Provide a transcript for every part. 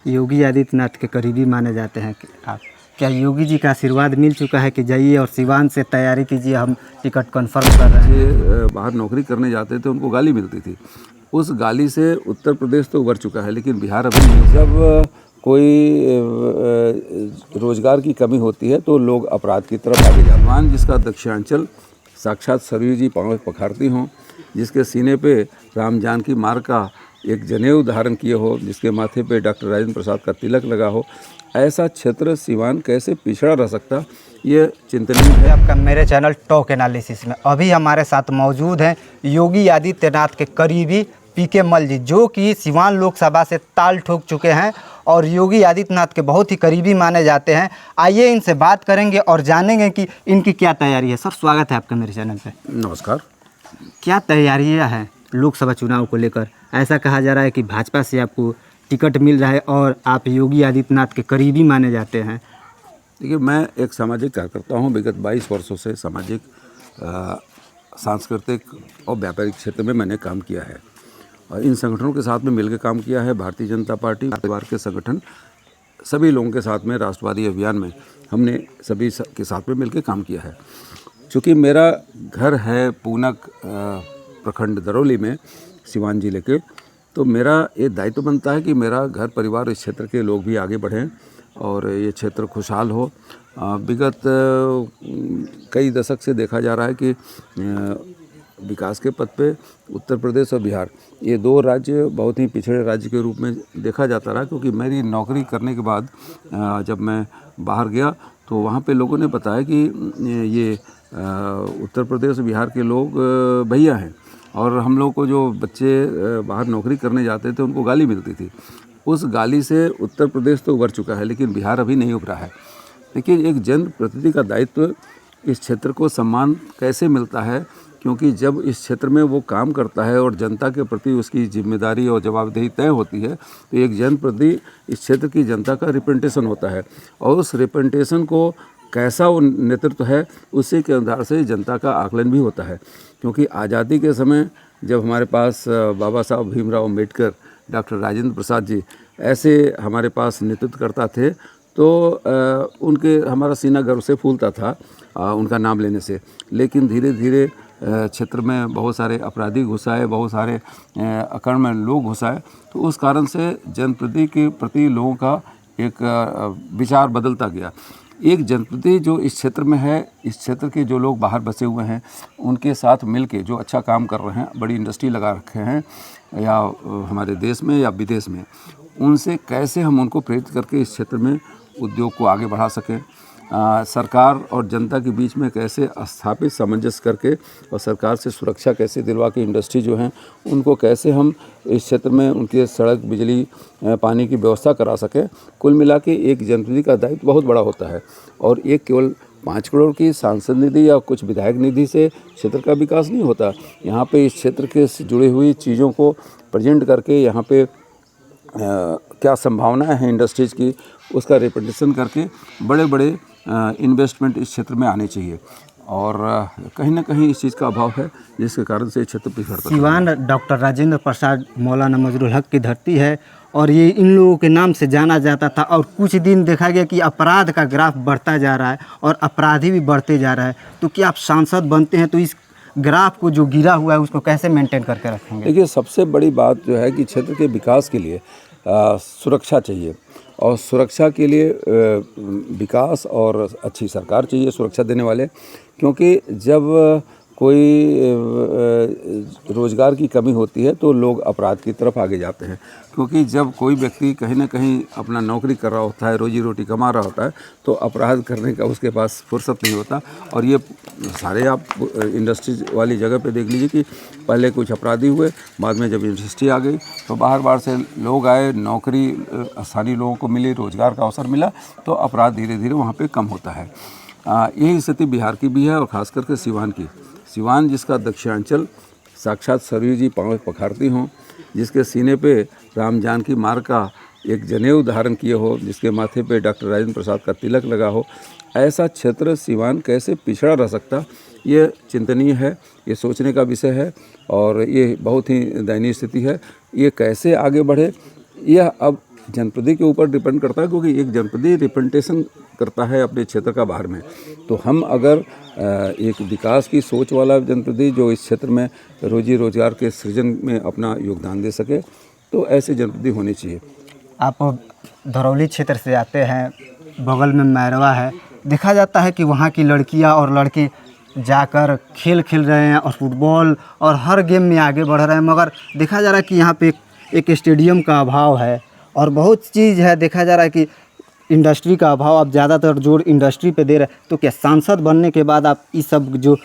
योगी आदित्यनाथ के करीबी माने जाते हैं कि आप, क्या योगी जी का आशीर्वाद मिल चुका है कि जाइए और सिवान से तैयारी कीजिए, हम टिकट कन्फर्म कर रहे हैं? ये बाहर नौकरी करने जाते थे, उनको गाली मिलती थी। उस गाली से उत्तर प्रदेश तो उभर चुका है, लेकिन बिहार अभी नहीं। जब कोई रोजगार की कमी होती है तो लोग अपराध की तरफ आगे जाते हैं। भगवान जिसका दक्षिणांचल साक्षात सरयू जी पाँव पखारती हों, जिसके सीने पे राम जानकी मार्ग का एक जनेऊ धारण किए हो, जिसके माथे पे डॉक्टर राजेंद्र प्रसाद का तिलक लगा हो, ऐसा क्षेत्र सिवान कैसे पिछड़ा रह सकता, ये चिंतनीय है। आपका मेरे चैनल टॉक एनालिसिस में अभी हमारे साथ मौजूद हैं योगी आदित्यनाथ के करीबी पीके मल जी, जो कि सिवान लोकसभा से ताल ठोक चुके हैं और योगी आदित्यनाथ के बहुत ही करीबी माने जाते हैं। आइए इनसे बात करेंगे और जानेंगे कि इनकी क्या तैयारी है। सर, स्वागत है आपका मेरे चैनल पे। नमस्कार। क्या तैयारियां हैं लोकसभा चुनाव को लेकर? ऐसा कहा जा रहा है कि भाजपा से आपको टिकट मिल रहा है और आप योगी आदित्यनाथ के करीबी माने जाते हैं। देखिए, मैं एक सामाजिक कार्यकर्ता हूँ। विगत 22 वर्षों से सामाजिक, सांस्कृतिक और व्यापारिक क्षेत्र में मैंने काम किया है और इन संगठनों के साथ में मिलकर काम किया है। भारतीय जनता पार्टी, परिवार के संगठन, सभी लोगों के साथ में राष्ट्रवादी अभियान में हमने सभी के साथ में मिलकर काम किया है। चूँकि मेरा घर है पूनक प्रखंड दरौली में, सिवान जिले के, तो मेरा ये दायित्व बनता है कि मेरा घर परिवार, इस क्षेत्र के लोग भी आगे बढ़ें और ये क्षेत्र खुशहाल हो। विगत कई दशक से देखा जा रहा है कि विकास के पथ पे उत्तर प्रदेश और बिहार, ये दो राज्य बहुत ही पिछड़े राज्य के रूप में देखा जाता रहा। क्योंकि मेरी नौकरी करने के बाद जब मैं बाहर गया तो वहाँ पे लोगों ने बताया कि ये उत्तर प्रदेश और बिहार के लोग भैया हैं, और हम लोग को जो बच्चे बाहर नौकरी करने जाते थे उनको गाली मिलती थी। उस गाली से उत्तर प्रदेश तो उभर चुका है, लेकिन बिहार अभी नहीं उभरा है। लेकिन एक जनप्रतिनिधि का दायित्व, इस क्षेत्र को सम्मान कैसे मिलता है, क्योंकि जब इस क्षेत्र में वो काम करता है और जनता के प्रति उसकी जिम्मेदारी और जवाबदेही तय होती है, तो एक जनप्रतिनिधि इस क्षेत्र की जनता का रिप्रेजेंटेशन होता है और उस रिप्रेजेंटेशन को कैसा वो नेतृत्व है, उसी के आधार से जनता का आकलन भी होता है। क्योंकि आज़ादी के समय जब हमारे पास बाबा साहब भीमराव अम्बेडकर, डॉक्टर राजेंद्र प्रसाद जी ऐसे हमारे पास नेतृत्व करता थे, तो उनके हमारा सीना गर्व से फूलता था उनका नाम लेने से। लेकिन धीरे धीरे क्षेत्र में बहुत सारे अपराधी घुस आए, बहुत सारे अकर्मण्य लोग घुस आए, तो उस कारण से जनप्रतिनिधि के प्रति लोगों का एक विचार बदलता गया। एक जनप्रतिनिधि जो इस क्षेत्र में है, इस क्षेत्र के जो लोग बाहर बसे हुए हैं, उनके साथ मिलके जो अच्छा काम कर रहे हैं, बड़ी इंडस्ट्री लगा रखे हैं या हमारे देश में या विदेश में, उनसे कैसे हम उनको प्रेरित करके इस क्षेत्र में उद्योग को आगे बढ़ा सकें। सरकार और जनता के बीच में कैसे स्थापित सामंजस्य करके और सरकार से सुरक्षा कैसे दिलवा के इंडस्ट्री जो हैं उनको कैसे हम इस क्षेत्र में उनके सड़क, बिजली, पानी की व्यवस्था करा सकें। कुल मिला के एक जनप्रतिनिधि का दायित्व बहुत बड़ा होता है और एक केवल 5 करोड़ की सांसद निधि या कुछ विधायक निधि से क्षेत्र का विकास नहीं होता। यहाँ पे इस क्षेत्र के से जुड़ी हुई चीज़ों को प्रेजेंट करके, यहाँ पे क्या संभावनाएं हैं इंडस्ट्रीज़ की, उसका रिप्रेजेंटेशन करके बड़े बड़े इन्वेस्टमेंट इस क्षेत्र में आने चाहिए। और कहीं ना कहीं इस चीज़ का अभाव है, जिसके कारण से क्षेत्र पिछड़ता है। सिवान डॉक्टर राजेंद्र प्रसाद, मौलाना मजरुल हक की धरती है और ये इन लोगों के नाम से जाना जाता था। और कुछ दिन देखा गया कि अपराध का ग्राफ बढ़ता जा रहा है और अपराधी भी बढ़ते जा रहा है। तो क्या आप सांसद बनते हैं तो इस ग्राफ को जो गिरा हुआ है उसको कैसे मेंटेन करके रखेंगे? देखिए, सबसे बड़ी बात जो है कि क्षेत्र के विकास के लिए सुरक्षा चाहिए और सुरक्षा के लिए विकास और अच्छी सरकार चाहिए सुरक्षा देने वाले। क्योंकि जब कोई रोजगार की कमी होती है तो लोग अपराध की तरफ आगे जाते हैं। क्योंकि जब कोई व्यक्ति कहीं ना कहीं अपना नौकरी कर रहा होता है, रोजी रोटी कमा रहा होता है, तो अपराध करने का उसके पास फुर्सत नहीं होता। और ये सारे आप इंडस्ट्री वाली जगह पे देख लीजिए कि पहले कुछ अपराधी हुए, बाद में जब इंडस्ट्री आ गई तो बाहर बाहर से लोग आए, नौकरी स्थानीय लोगों को मिली, रोजगार का अवसर मिला, तो अपराध धीरे धीरे वहाँ पर कम होता है। यही स्थिति बिहार की भी है और ख़ास करके सिवान की। सिवान जिसका दक्षिणांचल साक्षात सरयू जी पाँव पखारती हों, जिसके सीने पे राम जानकी मार्ग का एक जनेऊ धारण किए हो, जिसके माथे पे डॉक्टर राजेंद्र प्रसाद का तिलक लगा हो, ऐसा क्षेत्र सिवान कैसे पिछड़ा रह सकता, ये चिंतनीय है, ये सोचने का विषय है और ये बहुत ही दयनीय स्थिति है। ये कैसे आगे बढ़े, यह अब जनप्रति के ऊपर डिपेंड करता है, क्योंकि एक जनप्रति रिप्रेजेंटेशन करता है अपने क्षेत्र का बाहर में। तो हम अगर एक विकास की सोच वाला जनप्रति जो इस क्षेत्र में रोजी रोजगार के सृजन में अपना योगदान दे सके, तो ऐसे जनप्रति होने चाहिए। आप धरौली क्षेत्र से आते हैं, बगल में मैरवा है, देखा जाता है कि वहाँ की लड़कियाँ और लड़के जाकर खेल खेल रहे हैं और फुटबॉल और हर गेम में आगे बढ़ रहे हैं, मगर देखा जा रहा है कि यहाँ पे एक स्टेडियम का अभाव है और बहुत चीज़ है। देखा जा रहा है कि इंडस्ट्री का अभाव, आप ज़्यादातर जोर इंडस्ट्री पे दे रहे हैं, तो क्या सांसद बनने के बाद आप ये सब जो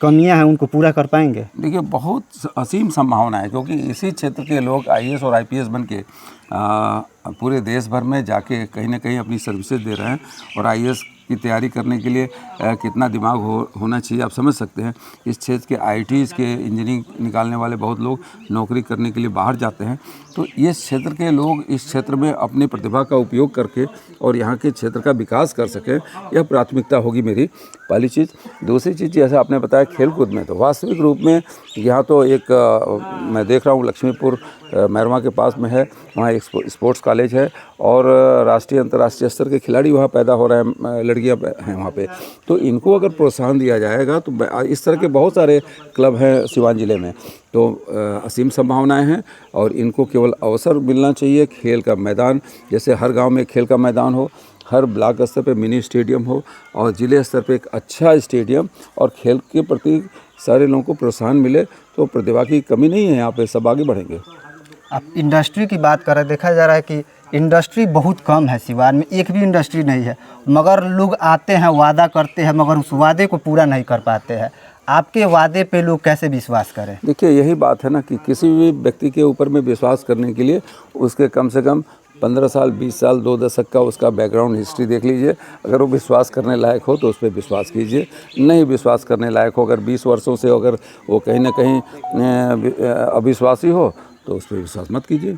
कमियां हैं उनको पूरा कर पाएंगे? देखिए, बहुत असीम संभावना है, क्योंकि इसी क्षेत्र के लोग आईएएस और आईपीएस बन के पूरे देश भर में जाके कहीं ना कहीं अपनी सर्विसेज दे रहे हैं। और आईएएस की तैयारी करने के लिए कितना दिमाग होना चाहिए आप समझ सकते हैं। इस क्षेत्र के आईटीज़ के इंजीनियरिंग निकालने वाले बहुत लोग नौकरी करने के लिए बाहर जाते हैं। तो ये क्षेत्र के लोग इस क्षेत्र में अपनी प्रतिभा का उपयोग करके और यहाँ के क्षेत्र का विकास कर सकें, यह प्राथमिकता होगी मेरी पहली चीज़। दूसरी चीज़, जैसा आपने बताया खेलकूद में, तो वास्तविक रूप में यहाँ तो एक मैं देख रहा हूँ लक्ष्मीपुर मैरवा के पास में है, वहाँ एक स्पोर्ट्स कॉलेज है और राष्ट्रीय अंतर्राष्ट्रीय स्तर के खिलाड़ी वहाँ पैदा हो रहे हैं, लड़कियाँ हैं वहाँ पे। तो इनको अगर प्रोत्साहन दिया जाएगा तो इस तरह के बहुत सारे क्लब हैं सिवान ज़िले में, तो असीम संभावनाएं हैं। और इनको केवल अवसर मिलना चाहिए, खेल का मैदान, जैसे हर गांव में खेल का मैदान हो, हर ब्लॉक स्तर पे मिनी स्टेडियम हो और ज़िले स्तर पे एक अच्छा स्टेडियम, और खेल के प्रति सारे लोगों को प्रोत्साहन मिले, तो प्रतिभा की कमी नहीं है यहाँ पे, सब आगे बढ़ेंगे। आप इंडस्ट्री की बात करें, देखा जा रहा है कि इंडस्ट्री बहुत कम है सिवान में, एक भी इंडस्ट्री नहीं है, मगर लोग आते हैं, वादा करते हैं, मगर उस वादे को पूरा नहीं कर पाते हैं। आपके वादे पे लोग कैसे विश्वास करें? देखिए, यही बात है ना कि किसी भी व्यक्ति के ऊपर में विश्वास करने के लिए उसके कम से कम 15 साल, 20 साल, 2 दशक का उसका बैकग्राउंड हिस्ट्री देख लीजिए। अगर वो विश्वास करने लायक हो तो उस पर विश्वास कीजिए, नहीं विश्वास करने लायक हो, अगर 20 वर्षों से अगर वो कहीं ना कहीं अविश्वासी हो तो उस पर विश्वास मत कीजिए।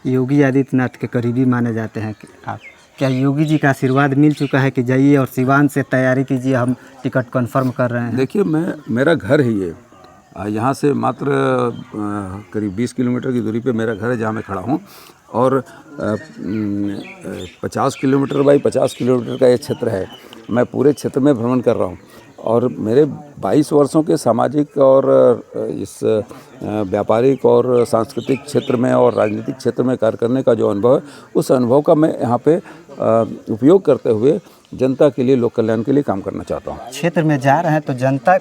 योगी आदित्यनाथ के करीबी माने जाते हैं कि आप, क्या योगी जी का आशीर्वाद मिल चुका है कि जाइए और सिवान से तैयारी कीजिए, हम टिकट कंफर्म कर रहे हैं? देखिए, मेरा घर है ये, यहाँ से मात्र करीब 20 किलोमीटर की दूरी पे मेरा घर है जहाँ मैं खड़ा हूँ, और 50 किलोमीटर बाई 50 किलोमीटर का ये क्षेत्र है। मैं पूरे क्षेत्र में भ्रमण कर रहा हूँ और मेरे 22 वर्षों के सामाजिक और इस व्यापारिक और सांस्कृतिक क्षेत्र में और राजनीतिक क्षेत्र में कार्य करने का जो अनुभव है, उस अनुभव का मैं यहाँ पे उपयोग करते हुए जनता के लिए, लोक कल्याण के लिए काम करना चाहता हूँ। क्षेत्र में जा रहे हैं तो जनता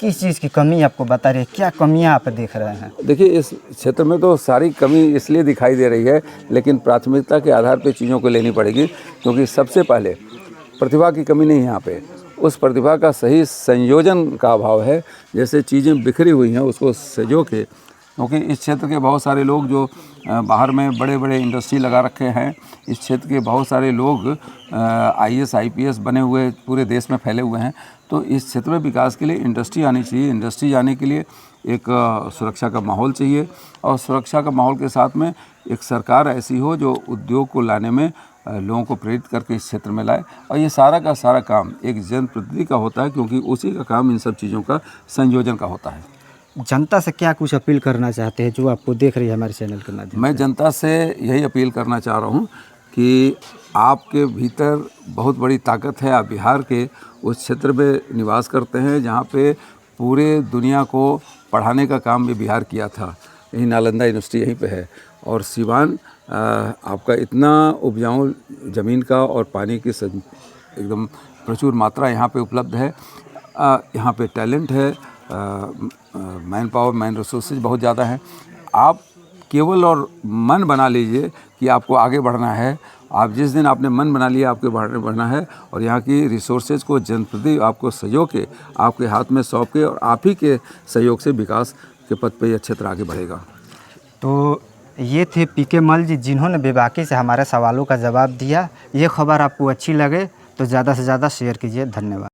किस चीज़ की कमी आपको बता रही है, क्या कमियां आप देख रहे हैं? देखिए, इस क्षेत्र में तो सारी कमी इसलिए दिखाई दे रही है, लेकिन प्राथमिकता के आधार पे चीज़ों को लेनी पड़ेगी, क्योंकि सबसे पहले प्रतिभा की कमी नहीं है यहाँ पे, उस प्रतिभा का सही संयोजन का अभाव है। जैसे चीज़ें बिखरी हुई हैं उसको सजो के, क्योंकि इस क्षेत्र के बहुत सारे लोग जो बाहर में बड़े बड़े इंडस्ट्री लगा रखे हैं, इस क्षेत्र के बहुत सारे लोग आईएएस आईपीएस बने हुए पूरे देश में फैले हुए हैं। तो इस क्षेत्र में विकास के लिए इंडस्ट्री आनी चाहिए। इंडस्ट्री आने के लिए एक सुरक्षा का माहौल चाहिए, और सुरक्षा का माहौल के साथ में एक सरकार ऐसी हो जो उद्योग को लाने में लोगों को प्रेरित करके इस क्षेत्र में लाए। और ये सारा का सारा काम एक जनप्रतिनिधि का होता है, क्योंकि उसी का काम इन सब चीज़ों का संयोजन का होता है। जनता से क्या कुछ अपील करना चाहते हैं जो आपको देख रही है हमारे चैनल के माध्यम से? मैं जनता से यही अपील करना चाह रहा हूँ कि आपके भीतर बहुत बड़ी ताकत है। आप बिहार के उस क्षेत्र में निवास करते हैं जहाँ पे पूरे दुनिया को पढ़ाने का काम भी बिहार किया था। यही नालंदा यूनिवर्सिटी यहीं पे है, और सिवान आपका इतना उपजाऊ ज़मीन का और पानी की एकदम प्रचुर मात्रा यहाँ पे उपलब्ध है। यहाँ पे टैलेंट है, मैन पावर, मैन रिसोर्सेज बहुत ज़्यादा है। आप केवल और मन बना लीजिए कि आपको आगे बढ़ना है। आप जिस दिन आपने मन बना लिया आपके बढ़ना है, और यहाँ की रिसोर्सेज को जनप्रति आपको सहयोग के आपके हाथ में सौंप के, और आप ही के सहयोग से विकास के पथ पर यह क्षेत्र आगे बढ़ेगा। तो ये थे पीके मल जी, जिन्होंने बेबाकी से हमारे सवालों का जवाब दिया। ये खबर आपको अच्छी लगे तो ज़्यादा से ज़्यादा शेयर कीजिए। धन्यवाद।